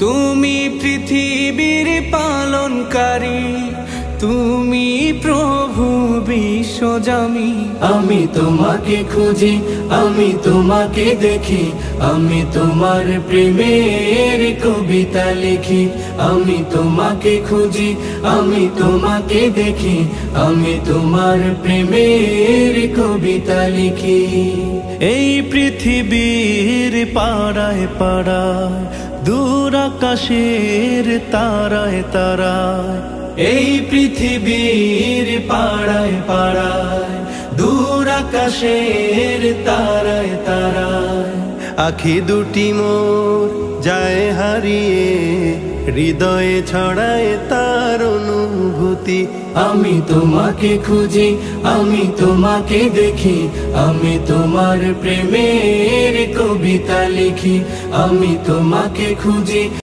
তুমি পৃথিবীর পালনকারী, তুমি প্রভু বিশ্বজামি। আমি তোমাকে খুঁজি, আমি তোমাকে দেখি, আমি তোমার প্রেমের কবিতা লিখি। আমি তোমাকে খুঁজি, আমি তোমাকে দেখি, আমি তোমার প্রেমের কবিতা লিখি। এই পৃথিবীর পাড়ায় পাড়ায়, দূর আকাশের তারায় তারায়, এই পৃথিবীর পাড়ায় পাড়ায়, দূর আকাশের তারায় তারায়, আখি দুটি মোর যায় হারিয়ে, হৃদয়ে ছড়ায় তার অনুভূতি। আমি তোমাকে খুঁজি, আমি তোমাকে দেখি, আমি তোমার প্রেমের কবিতা লিখি। আমি তোমাকে খুঁজি।